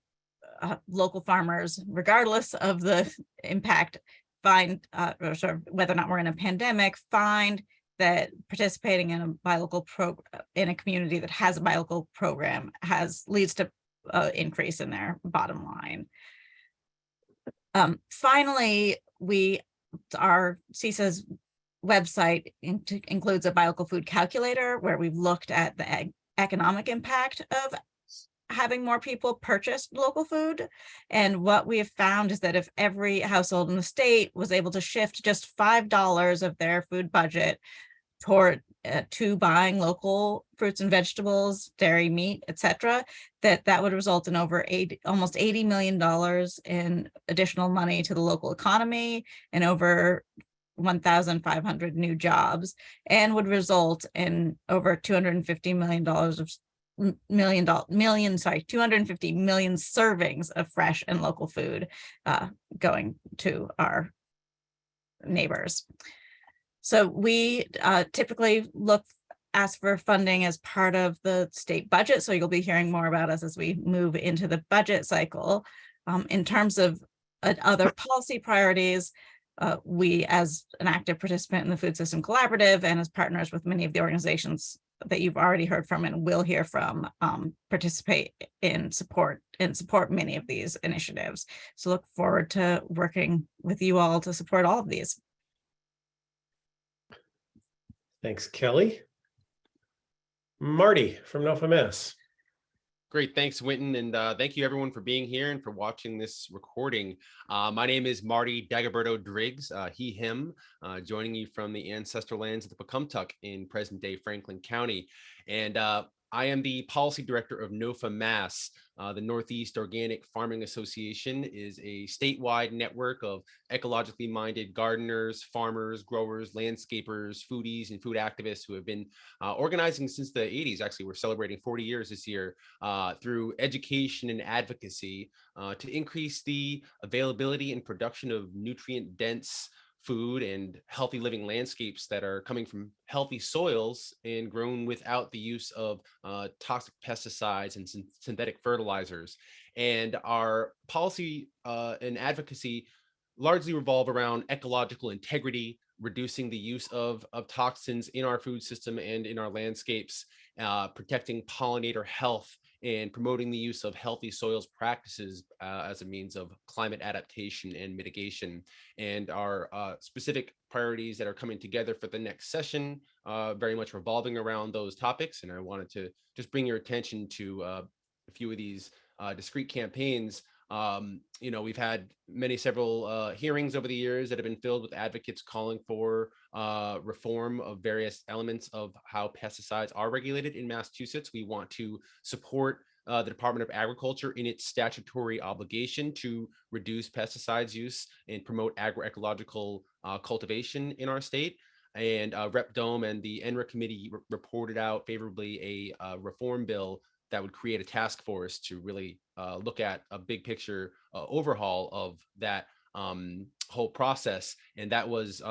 local farmers, regardless of the impact, find, or sort of whether or not we're in a pandemic, find that participating in a buy local in a community that has a buy local program leads to increase in their bottom line. Finally, our CISA's website includes a buy local food calculator where we've looked at the economic impact of having more people purchase local food. And what we have found is that if every household in the state was able to shift just $5 of their food budget toward to buying local fruits and vegetables, dairy, meat, etc., that would result in almost $80 million in additional money to the local economy and over 1,500 new jobs, and would result in over $250 million of 250 million servings of fresh and local food going to our neighbors. So we typically ask for funding as part of the state budget. So you'll be hearing more about us as we move into the budget cycle. In terms of other policy priorities, we, as an active participant in the Food System Collaborative and as partners with many of the organizations that you've already heard from and will hear from, participate in support many of these initiatives. So look forward to working with you all to support all of these. Thanks, Kelly. Marty from NOFA Mass. Great, thanks, Winton, and thank you everyone for being here and for watching this recording. My name is Marty Dagoberto Driggs, he, him, joining you from the ancestral lands of the Pecumtuck in present-day Franklin County. And I am the policy director of NOFA Mass. The Northeast Organic Farming Association is a statewide network of ecologically minded gardeners, farmers, growers, landscapers, foodies, and food activists who have been organizing since the 80s. Actually, we're celebrating 40 years this year through education and advocacy to increase the availability and production of nutrient-dense food and healthy living landscapes that are coming from healthy soils and grown without the use of toxic pesticides and synthetic fertilizers. And our policy and advocacy largely revolve around ecological integrity, reducing the use of toxins in our food system and in our landscapes, protecting pollinator health, and promoting the use of healthy soils practices as a means of climate adaptation and mitigation. And our specific priorities that are coming together for the next session, very much revolving around those topics. And I wanted to just bring your attention to a few of these discrete campaigns. We've had several hearings over the years that have been filled with advocates calling for reform of various elements of how pesticides are regulated in Massachusetts. We want to support the Department of Agriculture in its statutory obligation to reduce pesticides use and promote agroecological cultivation in our state. And Rep. Dome and the ENRA committee reported out favorably a reform bill that would create a task force to really look at a big picture overhaul of that whole process. And that was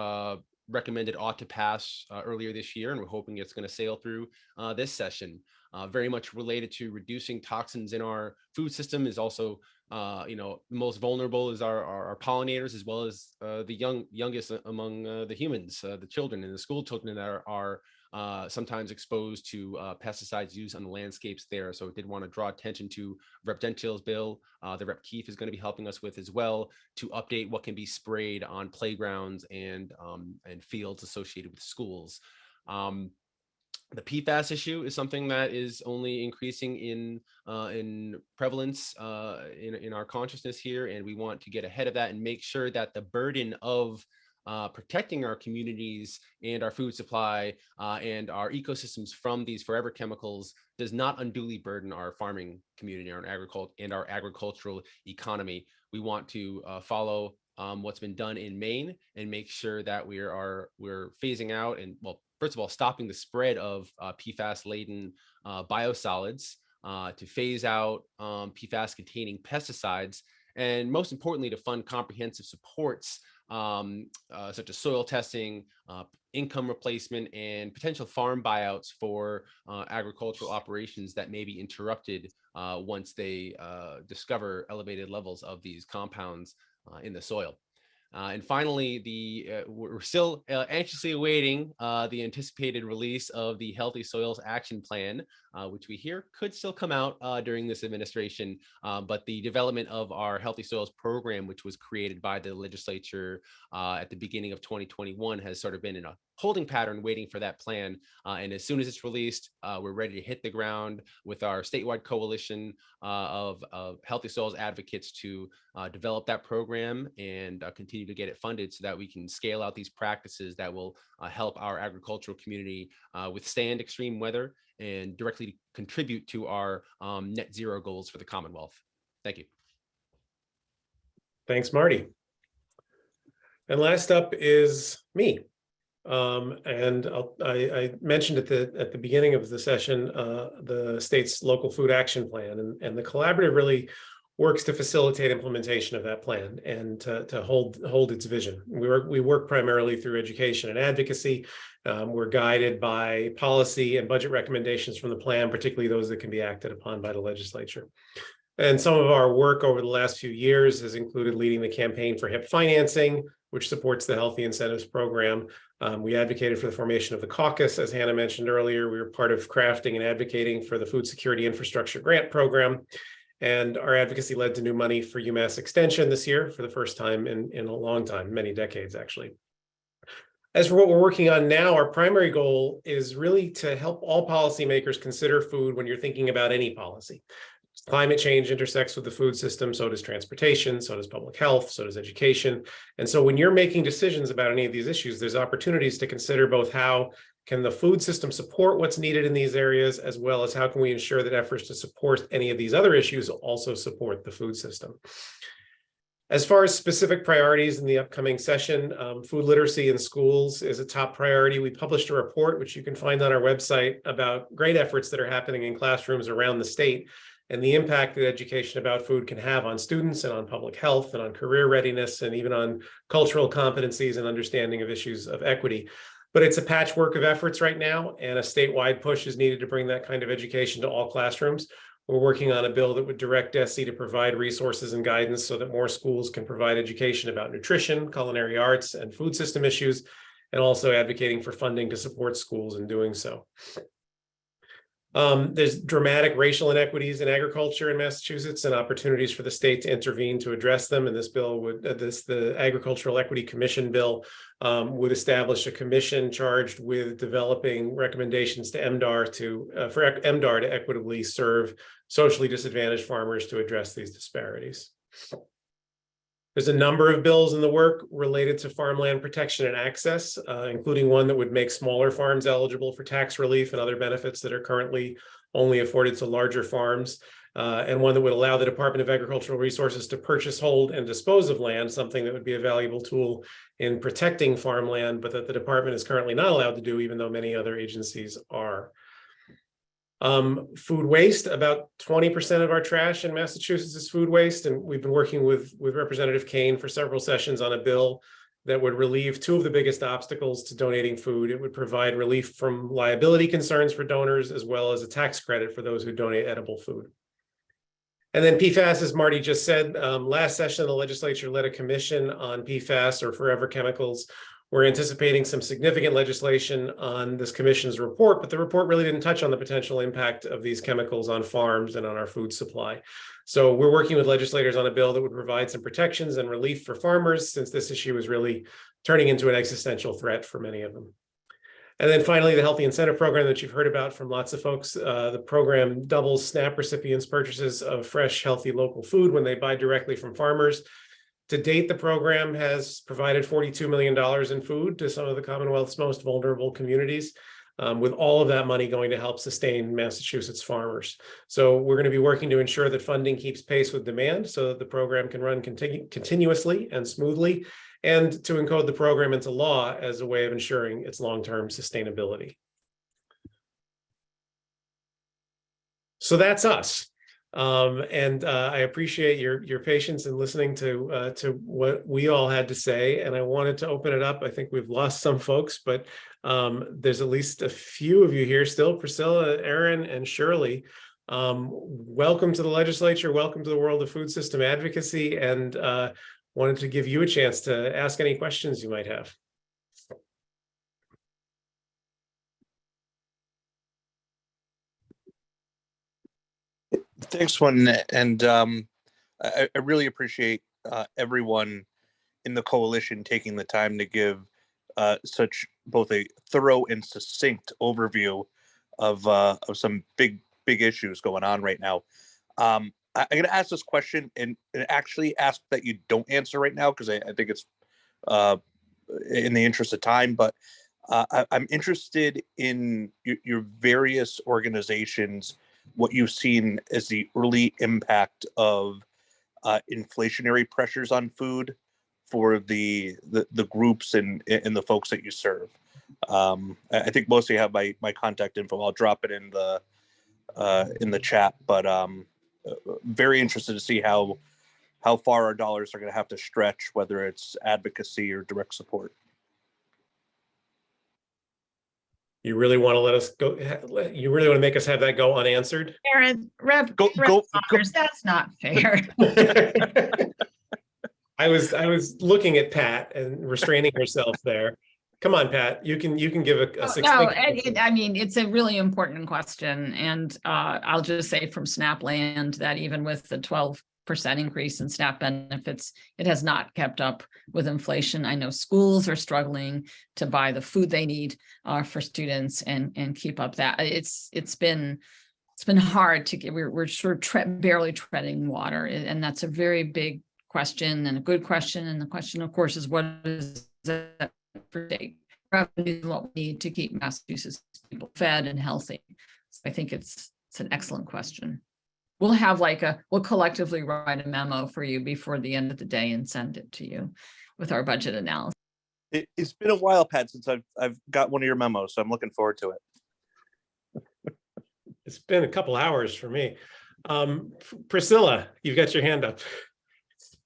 recommended ought to pass earlier this year, and we're hoping it's going to sail through this session. Very much related to reducing toxins in our food system is also, most vulnerable is our pollinators, as well as the youngest among the humans, the children and the school children that are sometimes exposed to pesticides used on the landscapes there. So I did want to draw attention to Rep. Gentile's bill that Rep. Keefe is going to be helping us with as well, to update what can be sprayed on playgrounds and fields associated with schools. The PFAS issue is something that is only increasing in prevalence in our consciousness here, and we want to get ahead of that and make sure that the burden of protecting our communities and our food supply and our ecosystems from these forever chemicals does not unduly burden our farming community and our agricultural economy. We want to follow what's been done in Maine and make sure that we're phasing out and, well, first of all, stopping the spread of PFAS-laden biosolids, to phase out PFAS-containing pesticides, and most importantly, to fund comprehensive supports such as soil testing, income replacement, and potential farm buyouts for agricultural operations that may be interrupted once they discover elevated levels of these compounds in the soil. And finally, we're still anxiously awaiting the anticipated release of the Healthy Soils Action Plan, which we hear could still come out during this administration. But the development of our Healthy Soils program, which was created by the legislature at the beginning of 2021, has sort of been in a holding pattern waiting for that plan. And as soon as it's released, we're ready to hit the ground with our statewide coalition of Healthy Soils advocates to develop that program and continue to get it funded so that we can scale out these practices that will help our agricultural community withstand extreme weather and directly contribute to our net zero goals for the Commonwealth. Thank you. Thanks, Marty. And last up is me. And I mentioned at the beginning of the session the state's local food action plan, and the collaborative really works to facilitate implementation of that plan and to hold its vision. We work primarily through education and advocacy. We're guided by policy and budget recommendations from the plan, particularly those that can be acted upon by the legislature. And some of our work over the last few years has included leading the campaign for HIP financing, which supports the Healthy Incentives Program. We advocated for the formation of the caucus, as Hannah mentioned earlier. We were part of crafting and advocating for the Food Security Infrastructure Grant Program. And our advocacy led to new money for UMass Extension this year for the first time in a long time, many decades, actually. As for what we're working on now, our primary goal is really to help all policymakers consider food when you're thinking about any policy. Climate change intersects with the food system, so does transportation, so does public health, so does education. And so when you're making decisions about any of these issues, there's opportunities to consider both how Can the food system support what's needed in these areas, as well as how can we ensure that efforts to support any of these other issues also support the food system? As far as specific priorities in the upcoming session, food literacy in schools is a top priority. We published a report, which you can find on our website, about great efforts that are happening in classrooms around the state and the impact that education about food can have on students and on public health and on career readiness and even on cultural competencies and understanding of issues of equity. But it's a patchwork of efforts right now, and a statewide push is needed to bring that kind of education to all classrooms. We're working on a bill that would direct DESE to provide resources and guidance so that more schools can provide education about nutrition, culinary arts, and food system issues, and also advocating for funding to support schools in doing so. There's dramatic racial inequities in agriculture in Massachusetts and opportunities for the state to intervene to address them. And this bill would, the Agricultural Equity Commission bill would establish a commission charged with developing recommendations to MDAR for MDAR to equitably serve socially disadvantaged farmers to address these disparities. There's a number of bills in the work related to farmland protection and access, including one that would make smaller farms eligible for tax relief and other benefits that are currently only afforded to larger farms, and one that would allow the Department of Agricultural Resources to purchase, hold, and dispose of land, something that would be a valuable tool in protecting farmland, but that the department is currently not allowed to do, even though many other agencies are. Food waste, about 20% of our trash in Massachusetts is food waste. And we've been working with Representative Kane for several sessions on a bill that would relieve two of the biggest obstacles to donating food. It would provide relief from liability concerns for donors, as well as a tax credit for those who donate edible food. And then PFAS, as Marty just said, last session, the legislature led a commission on PFAS, or forever chemicals. We're anticipating some significant legislation on this commission's report, but the report really didn't touch on the potential impact of these chemicals on farms and on our food supply. So we're working with legislators on a bill that would provide some protections and relief for farmers, since this issue is really turning into an existential threat for many of them. And then finally, the Healthy Incentive Program that you've heard about from lots of folks. The program doubles SNAP recipients' purchases of fresh, healthy local food when they buy directly from farmers. To date, the program has provided $42 million in food to some of the Commonwealth's most vulnerable communities, with all of that money going to help sustain Massachusetts farmers. So we're going to be working to ensure that funding keeps pace with demand so that the program can run continuously and smoothly, and to encode the program into law as a way of ensuring its long-term sustainability. So that's us. I appreciate your patience in listening to what we all had to say, and I wanted to open it up. I think we've lost some folks, but there's at least a few of you here still. Priscilla, Aaron, and Shirley, welcome to the legislature. Welcome to the world of food system advocacy, and wanted to give you a chance to ask any questions you might have. Thanks, one, and I really appreciate everyone in the coalition taking the time to give such both a thorough and succinct overview of some big issues going on right now. I'm going to ask this question and actually ask that you don't answer right now, because I think it's in the interest of time, but I'm interested in your various organizations, what you've seen as the early impact of inflationary pressures on food for the groups and the folks that you serve. I think most of you have my contact info. I'll drop it in the chat, but very interested to see how far our dollars are going to have to stretch, whether it's advocacy or direct support. You really want to let us go? You really want to make us have that go unanswered? Aaron, Go. That's not fair. I was looking at Pat and restraining herself there. Come on, Pat. You can give a No, I mean, it's a really important question, and I'll just say from SNAP land that even with the 12% increase in SNAP benefits, it has not kept up with inflation. I know schools are struggling to buy the food they need for students and keep up that. It's been hard to get. We're sort of barely treading water, and that's a very big question and a good question. And the question, of course, is what is that for state revenue is what we need to keep Massachusetts people fed and healthy. So I think it's an excellent question. We'll have we'll collectively write a memo for you before the end of the day and send it to you with our budget analysis. It's been a while, Pat, since I've got one of your memos, so I'm looking forward to it. It's been a couple hours for me. Priscilla, you've got your hand up.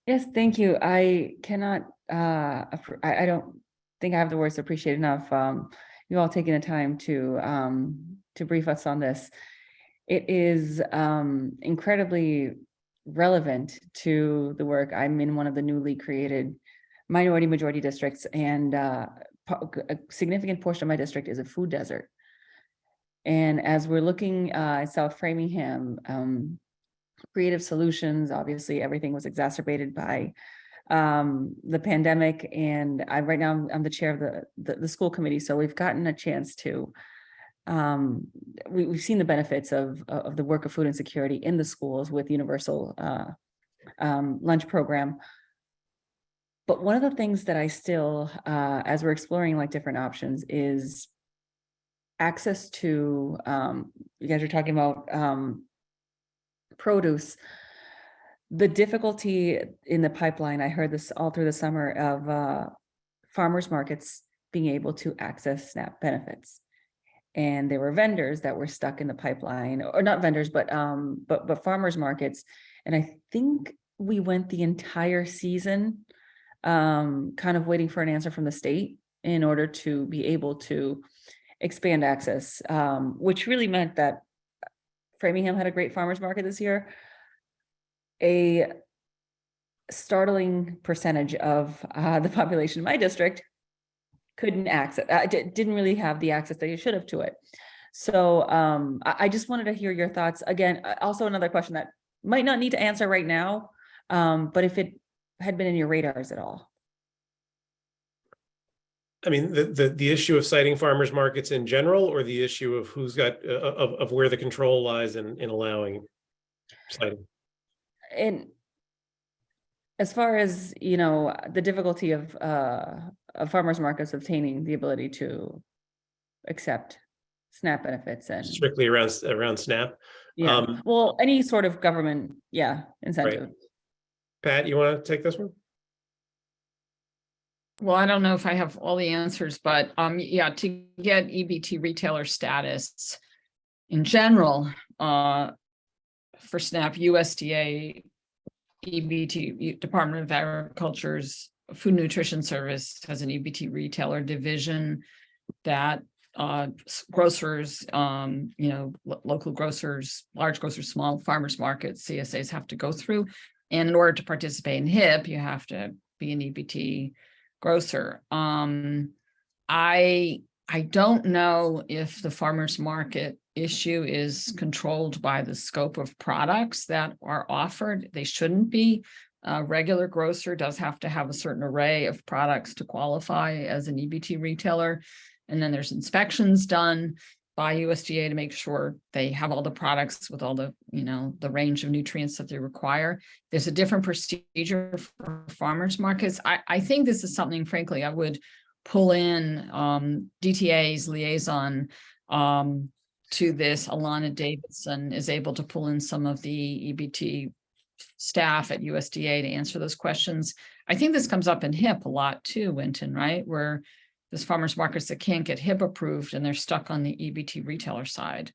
Yes, thank you. I cannot, I don't think I have the words to appreciate enough. You all taking the time to brief us on this. It is incredibly relevant to the work. I'm in one of the newly created minority majority districts, and a significant portion of my district is a food desert. And as we're looking at South Framingham, creative solutions, obviously everything was exacerbated by the pandemic. And right now I'm the chair of the school committee. So we've gotten a chance to, we've seen the benefits of the work of food insecurity in the schools with universal lunch program. But one of the things that I still, as we're exploring like different options, is access to, you guys are talking about produce. The difficulty in the pipeline, I heard this all through the summer, of farmers markets being able to access SNAP benefits. And there were vendors that were stuck in the pipeline, or not vendors, but farmers markets. And I think we went the entire season kind of waiting for an answer from the state in order to be able to expand access, which really meant that Framingham had a great farmers market this year. A startling percentage of the population in my district couldn't access, didn't really have the access that you should have to it. So I just wanted to hear your thoughts. Again, also another question that might not need to answer right now, but if it had been in your radars at all. I mean, the issue of citing farmers markets in general, or the issue of who's got of where the control lies in allowing citing? And as far as, you know, the difficulty of farmers markets obtaining the ability to accept SNAP benefits and strictly around SNAP. Yeah. Well, any sort of government, incentive. Right. Pat, you want to take this one? Well, I don't know if I have all the answers, but to get EBT retailer status in general, for SNAP, USDA, EBT, Department of Agriculture's Food and Nutrition Service has an EBT retailer division that grocers, local grocers, large grocers, small farmers markets, CSAs have to go through. And in order to participate in HIP, you have to be an EBT grocer. I don't know if the farmers market issue is controlled by the scope of products that are offered. They shouldn't be. A regular grocer does have to have a certain array of products to qualify as an EBT retailer. And then there's inspections done by USDA to make sure they have all the products with all the, the range of nutrients that they require. There's a different procedure for farmers markets. I think this is something, frankly, I would pull in DTA's liaison to this. Alana Davidson is able to pull in some of the EBT staff at USDA to answer those questions. I think this comes up in HIP a lot too, Winton, right? Where there's farmers markets that can't get HIP approved and they're stuck on the EBT retailer side.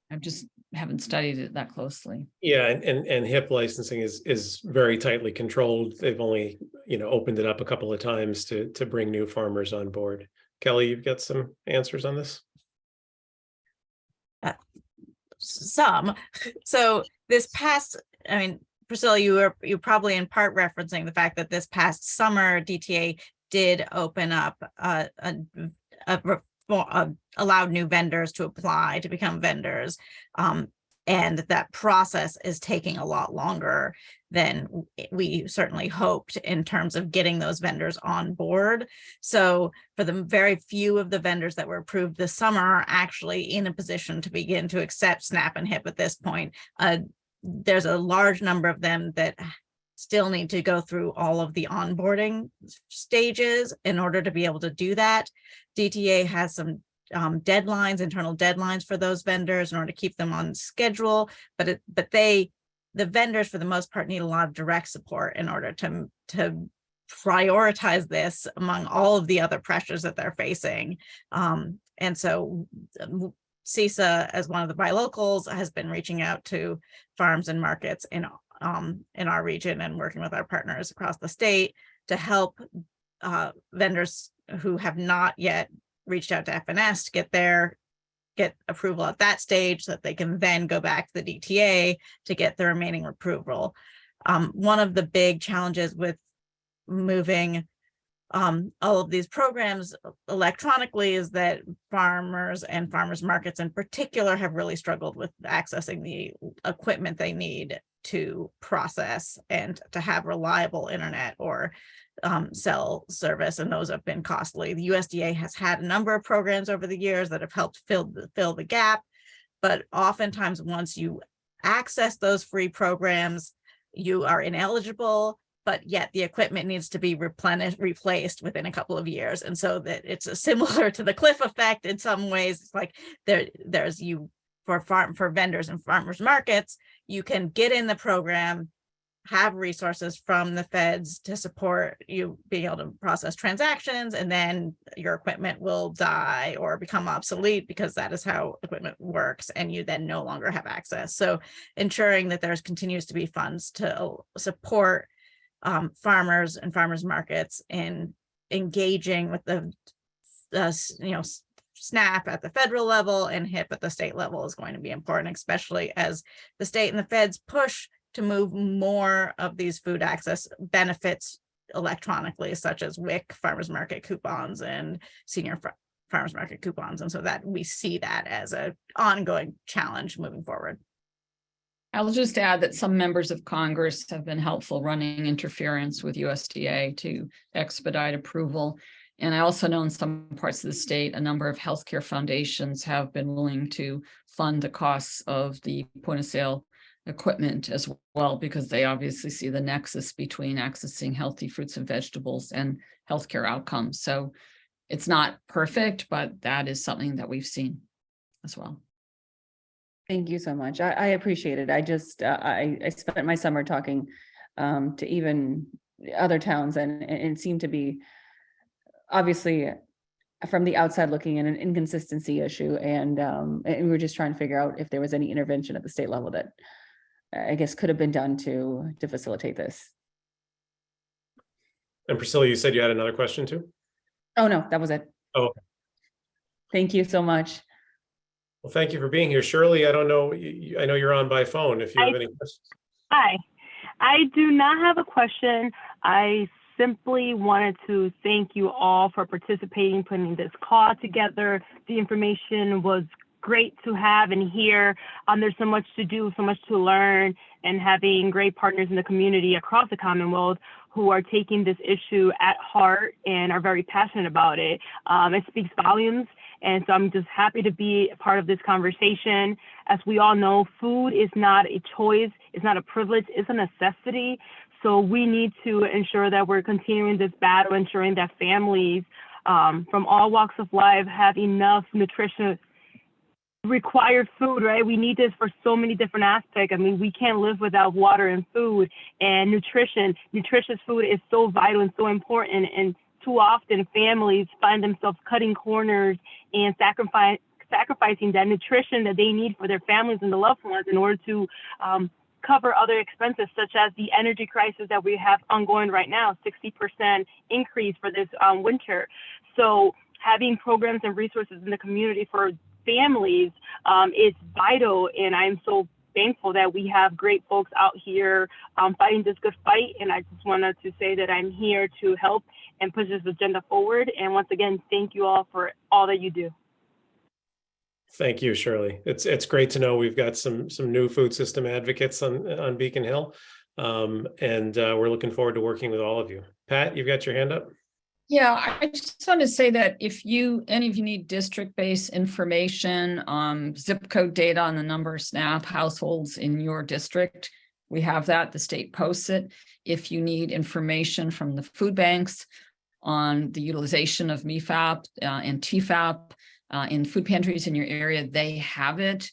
I just haven't studied it that closely. Yeah, and HIP licensing is very tightly controlled. They've only, opened it up a couple of times to bring new farmers on board. Kelly, you've got some answers on this? Some. So this past, Priscilla, you're probably in part referencing the fact that this past summer DTA did open up allowed new vendors to apply to become vendors. And that process is taking a lot longer than we certainly hoped in terms of getting those vendors on board. So for the very few of the vendors that were approved this summer are actually in a position to begin to accept SNAP and HIP at this point. There's a large number of them that still need to go through all of the onboarding stages in order to be able to do that. DTA has some deadlines, internal deadlines for those vendors in order to keep them on schedule, but the vendors for the most part need a lot of direct support in order to prioritize this among all of the other pressures that they're facing. And so CISA, as one of the buy locals, has been reaching out to farms and markets in our region and working with our partners across the state to help vendors who have not yet reached out to FNS to get approval at that stage so that they can then go back to the DTA to get the remaining approval. One of the big challenges with moving all of these programs electronically is that farmers and farmers markets in particular have really struggled with accessing the equipment they need to process and to have reliable internet or cell service, and those have been costly. The USDA has had a number of programs over the years that have helped fill the gap, but oftentimes once you access those free programs, you are ineligible, but yet the equipment needs to be replaced within a couple of years. And so that it's similar to the cliff effect in some ways. It's like there's for vendors and farmers markets, you can get in the program, have resources from the feds to support you being able to process transactions, and then your equipment will die or become obsolete because that is how equipment works, and you then no longer have access. So ensuring that there's continues to be funds to support farmers and farmers markets in engaging with the SNAP at the federal level and HIP at the state level is going to be important, especially as the state and the feds push to move more of these food access benefits electronically, such as WIC farmers market coupons and senior farmers market coupons. And so that we see that as an ongoing challenge moving forward. I'll just add that some members of Congress have been helpful running interference with USDA to expedite approval. And I also know in some parts of the state, a number of healthcare foundations have been willing to fund the costs of the point of sale equipment as well, because they obviously see the nexus between accessing healthy fruits and vegetables and healthcare outcomes. So it's not perfect, but that is something that we've seen as well. Thank you so much. I appreciate it. I just, I spent my summer talking to even other towns, and it seemed to be obviously from the outside looking in an inconsistency issue. And we were just trying to figure out if there was any intervention at the state level that I guess could have been done to facilitate this. And Priscilla, you said you had another question too? Oh, no, that was it. Oh, okay. Thank you so much. Well, thank you for being here. Shirley, I don't know, I know you're on by phone if you have any questions. Hi, I do not have a question. I simply wanted to thank you all for participating, putting this call together. The information was great to have and hear. There's so much to do, so much to learn, and having great partners in the community across the Commonwealth who are taking this issue at heart and are very passionate about it. It speaks volumes. And so I'm just happy to be a part of this conversation. As we all know, food is not a choice, it's not a privilege, it's a necessity. So we need to ensure that we're continuing this battle, ensuring that families from all walks of life have enough nutrition required food, right? We need this for so many different aspects. I mean, we can't live without water and food, and nutritious food is so vital and so important. And too often families find themselves cutting corners and sacrificing that nutrition that they need for their families and the loved ones in order to cover other expenses, such as the energy crisis that we have ongoing right now, 60% increase for this winter. So having programs and resources in the community for families is vital, and I'm so thankful that we have great folks out here fighting this good fight. And I just wanted to say that I'm here to help and push this agenda forward. And once again, thank you all for all that you do. Thank you, Shirley. It's great to know we've got some new food system advocates on Beacon Hill, and we're looking forward to working with all of you. Pat, you've got your hand up. Yeah, I just want to say that if any of you need district-based information, zip code data on the number of SNAP households in your district, we have that. The state posts it. If you need information from the food banks on the utilization of MFAP and TFAP in food pantries in your area, they have it.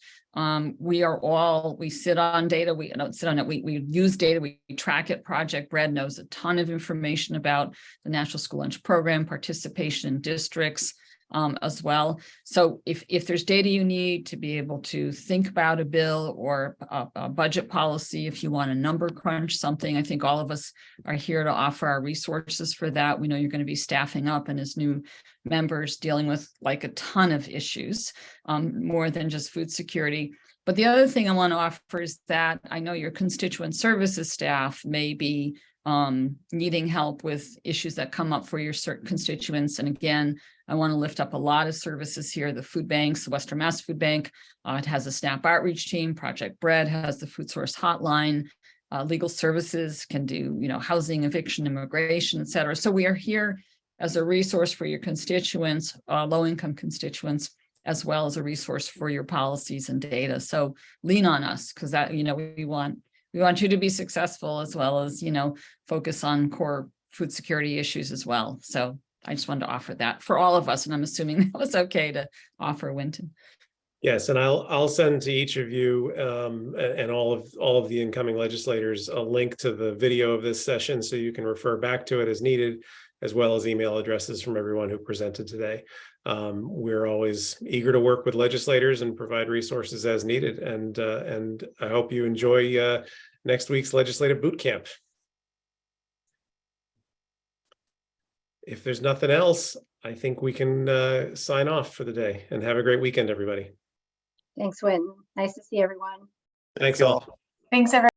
We sit on data, we don't sit on it, we use data, we track it. Project Bread knows a ton of information about the National School Lunch Program, participation in districts as well. So if there's data you need to be able to think about a bill or a budget policy, if you want a number crunch something, I think all of us are here to offer our resources for that. We know you're going to be staffing up and as new members dealing with like a ton of issues, more than just food security. But the other thing I want to offer is that I know your constituent services staff may be needing help with issues that come up for your certain constituents. And again, I want to lift up a lot of services here. The food banks, the Western Mass Food Bank, it has a SNAP outreach team. Project Bread has the food source hotline. Legal services can do, housing, eviction, immigration, et cetera. So we are here as a resource for your constituents, low-income constituents, as well as a resource for your policies and data. So lean on us because that, we want you to be successful as well as, focus on core food security issues as well. So I just wanted to offer that for all of us. And I'm assuming that was okay to offer, Winton. Yes, and I'll send to each of you and all of the incoming legislators a link to the video of this session so you can refer back to it as needed, as well as email addresses from everyone who presented today. We're always eager to work with legislators and provide resources as needed. And I hope you enjoy next week's legislative boot camp. If there's nothing else, I think we can sign off for the day and have a great weekend, everybody. Thanks, Wynn. Nice to see everyone. Thanks all. Thanks, everyone.